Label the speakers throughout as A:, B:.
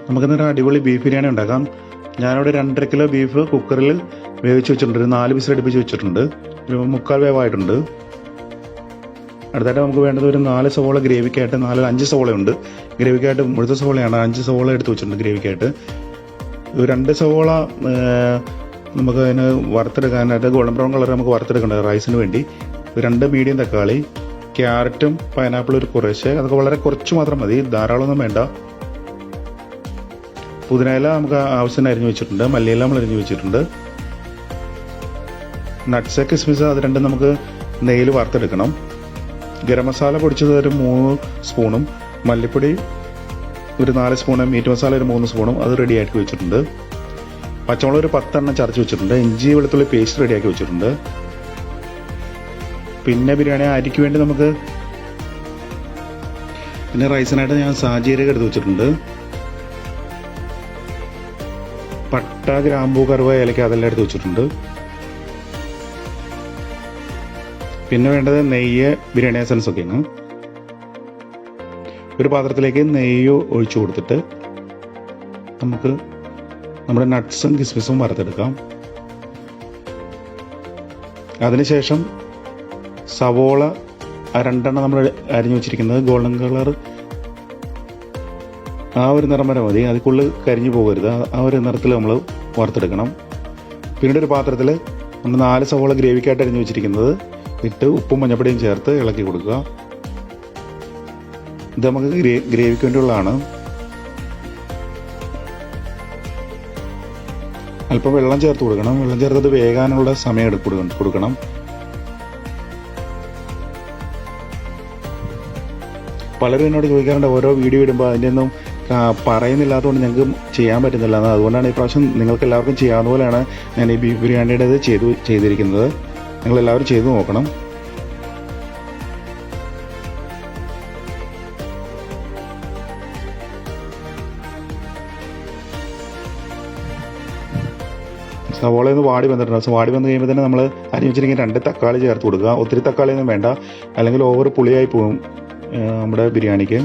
A: നമുക്കിന്നൊരു അടിപൊളി ബീഫ് ബിരിയാണി ഉണ്ടാക്കാം. ഞാനിവിടെ 2.5 കിലോ ബീഫ് കുക്കറിൽ വേവിച്ച് വെച്ചിട്ടുണ്ട്. ഒരു 4 വിസിൽ അടുപ്പിച്ച് വെച്ചിട്ടുണ്ട്. ഒരു 3/4 വേവായിട്ടുണ്ട്. അടുത്തായിട്ട് നമുക്ക് വേണ്ടത് ഒരു 4 സവോള ഗ്രേവിക്കായിട്ട്, 5 സവോളയുണ്ട് ഗ്രേവിക്കായിട്ട്. മുഴുത്ത സവോളയാണ്, 5 സവോള എടുത്ത് വെച്ചിട്ടുണ്ട് ഗ്രേവിക്കായിട്ട്. 2 സവോള നമുക്ക് അതിന് വറുത്തെടുക്കാനായിട്ട് ഗോൾഡൻ ബ്രൗൺ കളർ നമുക്ക് വറുത്തെടുക്കേണ്ടത് റൈസിന് വേണ്ടി. 2 മീഡിയം തക്കാളി, ക്യാരറ്റും പൈനാപ്പിളും ഒരു കുറേശ്ശെ, അതൊക്കെ വളരെ കുറച്ച് മാത്രം മതി, ധാരാളമൊന്നും വേണ്ട. പുതിനയില നമുക്ക് ആവശ്യത്തിന് അരിഞ്ഞു വെച്ചിട്ടുണ്ട്. മല്ലിയില നമ്മൾ അരിഞ്ഞു വെച്ചിട്ടുണ്ട്. നട്ട്സ് കിസ്മിസ് അത് രണ്ടും നമുക്ക് നെയ്യിൽ വറുത്തെടുക്കണം. ഗരം മസാല പൊടിച്ചത് ഒരു 3 സ്പൂണും, മല്ലിപ്പൊടി ഒരു 4 സ്പൂണും, മീറ്റ് മസാല ഒരു 3 സ്പൂണും അത് റെഡിയാക്കി വെച്ചിട്ടുണ്ട്. പച്ചമുളക് ഒരു 10 എണ്ണം ചതച്ച് വെച്ചിട്ടുണ്ട്. ഇഞ്ചി വെളുത്തുള്ളി പേസ്റ്റ് റെഡിയാക്കി വെച്ചിട്ടുണ്ട്. പിന്നെ ബിരിയാണി അരിക്ക് വേണ്ടി നമുക്ക് പിന്നെ റൈസിനായിട്ട് ഞാൻ സാജീരകം എടുത്ത് വെച്ചിട്ടുണ്ട്. പട്ട, ഗ്രാമ്പൂ, കറുവ, ഏലക്ക അതെല്ലാം എടുത്ത് വെച്ചിട്ടുണ്ട്. പിന്നെ വേണ്ടത് നെയ്യ്, ബിരിയാണി എസൻസ് ഒക്കെയാണ്. ഒരു പാത്രത്തിലേക്ക് നെയ്യ് ഒഴിച്ചു കൊടുത്തിട്ട് നമുക്ക് നമ്മുടെ നട്ട്സും കിസ്മിസും വറുത്തെടുക്കാം. അതിനുശേഷം സവോള 2 എണ്ണം നമ്മൾ അരിഞ്ഞു വെച്ചിരിക്കുന്നത് ഗോൾഡൻ കളർ ആ ഒരു നിറം വരെ മതി, അതിക്കുള്ളിൽ കരിഞ്ഞു പോകരുത്. ആ ഒരു നിറത്തിൽ നമ്മൾ വറുത്തെടുക്കണം. പിന്നീട് ഒരു പാത്രത്തിൽ നമ്മൾ 4 സവോള ഗ്രേവിക്കായിട്ട് അരിഞ്ഞു വെച്ചിരിക്കുന്നത് ഇട്ട് ഉപ്പും മഞ്ഞപ്പൊടിയും ചേർത്ത് ഇളക്കി കൊടുക്കുക. ഇത് നമുക്ക് ഗ്രേവിക്ക് വേണ്ടിയുള്ളതാണ്. അല്പം വെള്ളം ചേർത്ത് കൊടുക്കണം. വെള്ളം ചേർത്തത് വേകാനുള്ള സമയം കൊടുക്കണം. പലരും എന്നോട് ചോദിക്കാറുണ്ട്, ഓരോ വീഡിയോ ഇടുമ്പോൾ അതിൻ്റെ ഒന്നും പറയുന്നില്ലാത്തതുകൊണ്ട് ഞങ്ങൾക്ക് ചെയ്യാൻ പറ്റുന്നില്ല. അതുകൊണ്ടാണ് ഈ പ്രാവശ്യം നിങ്ങൾക്ക് എല്ലാവർക്കും ചെയ്യാവുന്ന പോലെയാണ് ഞാൻ ഈ ബീഫ് ബിരിയാണിയുടേത് ചെയ്തിരിക്കുന്നത്. നിങ്ങളെല്ലാവരും ചെയ്തു നോക്കണം. സവോള ഒന്ന് വാടി വന്നിട്ടുണ്ട്. വാടി വന്നു കഴിയുമ്പോൾ തന്നെ നമ്മൾ അരിഞ്ഞു വെച്ചിരിക്കുന്ന 2 തക്കാളി ചേർത്ത് കൊടുക്കുക. ഒത്തിരി തക്കാളിയൊന്നും വേണ്ട, അല്ലെങ്കിൽ ഓവർ പുളിയായി പോകും നമ്മുടെ ബിരിയാണിക്ക്.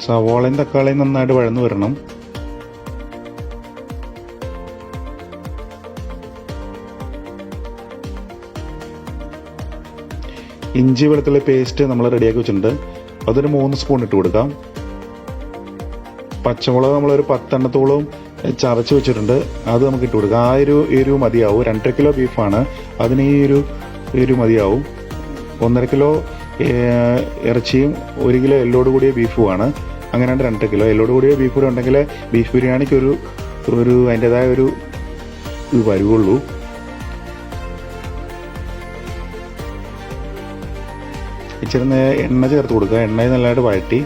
A: സവോളയും തക്കാളിയും നന്നായിട്ട് വഴന്നു വരണം. ഇഞ്ചി വെളുത്തുള്ളി പേസ്റ്റ് നമ്മൾ റെഡിയാക്കി വെച്ചിട്ടുണ്ട്. അതൊരു 3 സ്പൂൺ ഇട്ട് കൊടുക്കാം. പച്ചമുളക് നമ്മളൊരു 10 എണ്ണത്തോളം ചതച്ച് വെച്ചിട്ടുണ്ട്, അത് നമുക്ക് ഇട്ട് കൊടുക്കാം. ആ ഒരു എരിവ് മതിയാവും. 2.5 കിലോ ബീഫാണ്, അതിന് ഈ ഒരു എരിവ് മതിയാവും. 1.5 കിലോ ഇറച്ചിയും 1 കിലോ എല്ലോട് കൂടിയ ബീഫുമാണ്. അങ്ങനെയാണ് 2.5 കിലോ. എല്ലോട് കൂടിയ ബീഫ് കൂടെ ഉണ്ടെങ്കിൽ ബീഫ് ബിരിയാണിക്ക് ഒരു അതിൻ്റെതായ ഒരു ഇത് വരുവുള്ളൂ. ഇച്ചിരി എണ്ണ ചേർത്ത് കൊടുക്കുക. എണ്ണയിൽ നല്ലതായിട്ട് വഴറ്റി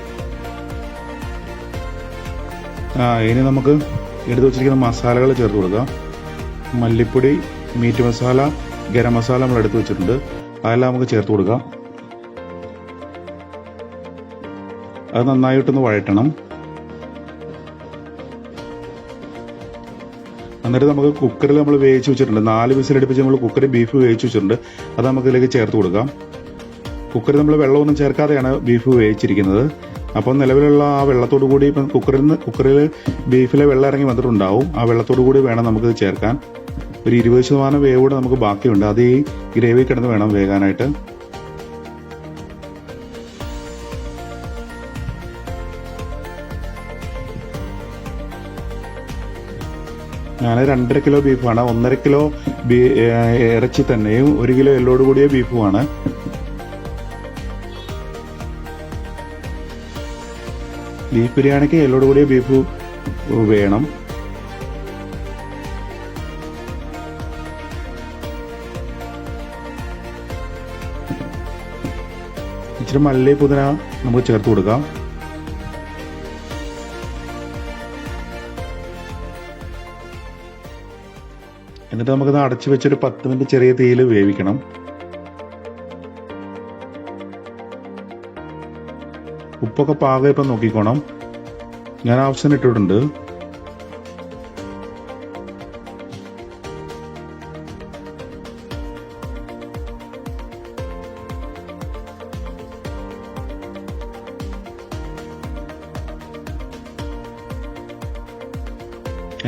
A: ഇനി നമുക്ക് എടുത്ത് വെച്ചിരിക്കുന്ന മസാലകൾ ചേർത്ത് കൊടുക്കുക. മല്ലിപ്പൊടി, മീറ്റ് മസാല, ഗരം മസാല നമ്മൾ എടുത്ത് വെച്ചിട്ടുണ്ട്. അതെല്ലാം നമുക്ക് ചേർത്ത് കൊടുക്കാം. അത് നന്നായിട്ടൊന്ന് വഴറ്റണം. എന്നിട്ട് നമുക്ക് കുക്കറിൽ നമ്മൾ വേവിച്ച് വെച്ചിട്ടുണ്ട്. 4 വിസിൽ അടുപ്പിച്ച് നമ്മൾ കുക്കറിൽ ബീഫ് വേവിച്ച് വെച്ചിട്ടുണ്ട്. അത് നമുക്ക് ഇതിലേക്ക് ചേർത്ത് കൊടുക്കാം. കുക്കറിൽ നമ്മൾ വെള്ളമൊന്നും ചേർക്കാതെയാണ് ബീഫ് വേവിച്ചിരിക്കുന്നത്. അപ്പം നിലവിലുള്ള ആ വെള്ളത്തോടു കൂടി ഇപ്പം കുക്കറിൽ ബീഫിലെ വെള്ളം ഇറങ്ങി വന്നിട്ടുണ്ടാവും. ആ വെള്ളത്തോടു കൂടി വേണം നമുക്കിത് ചേർക്കാൻ. ഒരു 20% വേവ് കൂടെ നമുക്ക് ബാക്കിയുണ്ട്. അത് ഈ ഗ്രേവി കിടന്ന് വേണം വേകാനായിട്ട്. ഞാൻ 2.5 കിലോ ബീഫാണ്. 1.5 കിലോ ഇറച്ചി തന്നെയും 1 കിലോ എല്ലോട് കൂടിയ ബീഫുമാണ്. ബീഫ് ബിരിയാണിക്ക് എല്ലോട് കൂടിയ ബീഫ് വേണം. ഇച്ചിരി മല്ലി, പുതിന നമുക്ക് ചേർത്ത് കൊടുക്കാം. എന്നിട്ട് നമുക്കത് അടച്ചു വെച്ചൊരു 10 മിനിറ്റ് ചെറിയ തീയിൽ വേവിക്കണം. ഉപ്പൊക്കെ പാകം ഇപ്പം നോക്കിക്കോണം. ഞാൻ ആവശ്യത്തിന് ഇട്ടിട്ടുണ്ട്.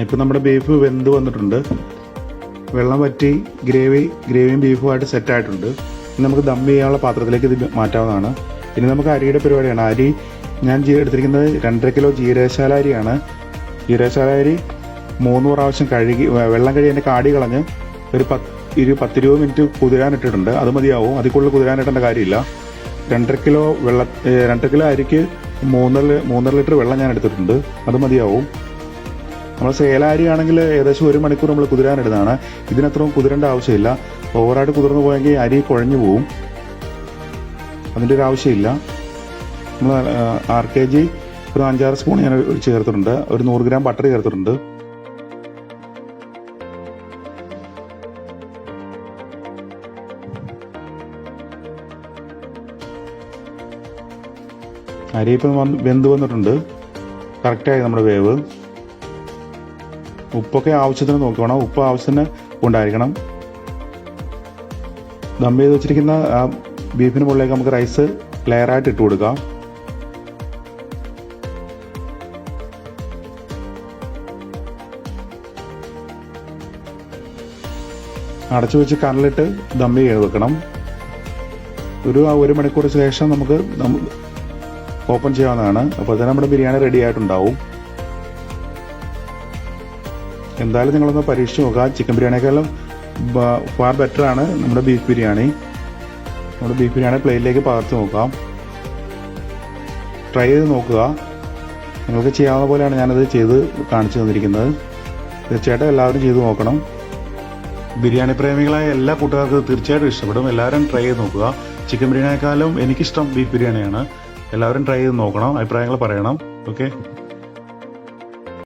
A: ഇപ്പം നമ്മുടെ ബീഫ് വെന്ത് വന്നിട്ടുണ്ട്, വെള്ളം വറ്റി ഗ്രേവിയും ബീഫുമായിട്ട് സെറ്റായിട്ടുണ്ട്. ഇനി നമുക്ക് ദം ചെയ്യാനുള്ള പാത്രത്തിലേക്ക് ഇത് മാറ്റാവുന്നതാണ്. ഇനി നമുക്ക് അരിയുടെ പരിപാടിയാണ്. അരി ഞാൻ എടുത്തിരിക്കുന്നത് 2.5 കിലോ ജീരകശാല അരിയാണ്. ജീരകശാല അരി 3 പ്രാവശ്യം വെള്ളം കഴുകി അതിൻ്റെ കാടി കളഞ്ഞ് ഒരു 10-20 മിനിറ്റ് കുതിരാനിട്ടിട്ടുണ്ട്. അത് മതിയാവും, അതിൽ കൂടുതൽ കുതിരാനിട്ടേണ്ട കാര്യമില്ല. 2.5 കിലോ അരിക്ക് 3.5 ലിറ്റർ വെള്ളം ഞാൻ എടുത്തിട്ടുണ്ട്, അത് മതിയാവും. നമ്മൾ സേല അരി ആണെങ്കിൽ ഏകദേശം 1 മണിക്കൂർ നമ്മൾ കുതിരാനിടുന്നതാണ്. ഇതിനത്രയും കുതിരേണ്ട ആവശ്യമില്ല. ഓവറായിട്ട് കുതിർന്നു പോയെങ്കിൽ അരി കുഴഞ്ഞു പോവും, അതിൻ്റെ ഒരു ആവശ്യമില്ല. നമ്മൾ RKG ഒരു 5-6 സ്പൂൺ ഞാൻ ചേർത്തിട്ടുണ്ട്. ഒരു 100 ഗ്രാം ബട്ടർ ചേർത്തിട്ടുണ്ട്. അരി ഇപ്പം വെന്ത് വന്നിട്ടുണ്ട്, കറക്റ്റായി നമ്മുടെ വേവ്. ഉപ്പൊക്കെ ആവശ്യത്തിന് നോക്കണം, ഉപ്പ് ആവശ്യത്തിന് ഉണ്ടായിരിക്കണം. ദം ചെയ്ത് വെച്ചിരിക്കുന്ന ആ ബീഫിന് മുകളിലേക്ക് നമുക്ക് റൈസ് ലെയറായിട്ട് ഇട്ട് കൊടുക്കാം. അടച്ചു വെച്ച് കനലിട്ട് ദം ചെയ്ത് വെക്കണം. ഒരു 1 മണിക്കൂർ ശേഷം നമുക്ക് ഓപ്പൺ ചെയ്യാവുന്നതാണ്. അപ്പോൾ തന്നെ നമ്മുടെ ബിരിയാണി റെഡി ആയിട്ടുണ്ടാവും. എന്തായാലും നിങ്ങളൊന്ന് പരീക്ഷിച്ച് നോക്കുക. ചിക്കൻ ബിരിയാണിയേക്കാളും ഫാർ ബെറ്ററാണ് നമ്മുടെ ബീഫ് ബിരിയാണി. നമ്മുടെ ബീഫ് ബിരിയാണി പ്ലേറ്റിലേക്ക് പകർത്തി നോക്കാം, ട്രൈ ചെയ്ത് നോക്കുക. നിങ്ങൾക്ക് ചെയ്യാവുന്ന പോലെയാണ് ഞാനത് ചെയ്ത് കാണിച്ചു തന്നിരിക്കുന്നത്. തീർച്ചയായിട്ടും എല്ലാവരും ചെയ്ത് നോക്കണം. ബിരിയാണി പ്രേമികളായ എല്ലാ കൂട്ടുകാർക്കും തീർച്ചയായിട്ടും ഇഷ്ടപ്പെടും. എല്ലാവരും ട്രൈ ചെയ്ത് നോക്കുക. ചിക്കൻ ബിരിയാണിയേക്കാളും എനിക്കിഷ്ടം ബീഫ് ബിരിയാണിയാണ്. എല്ലാവരും ട്രൈ ചെയ്ത് നോക്കണം, അഭിപ്രായങ്ങൾ പറയണം. ഓക്കെ.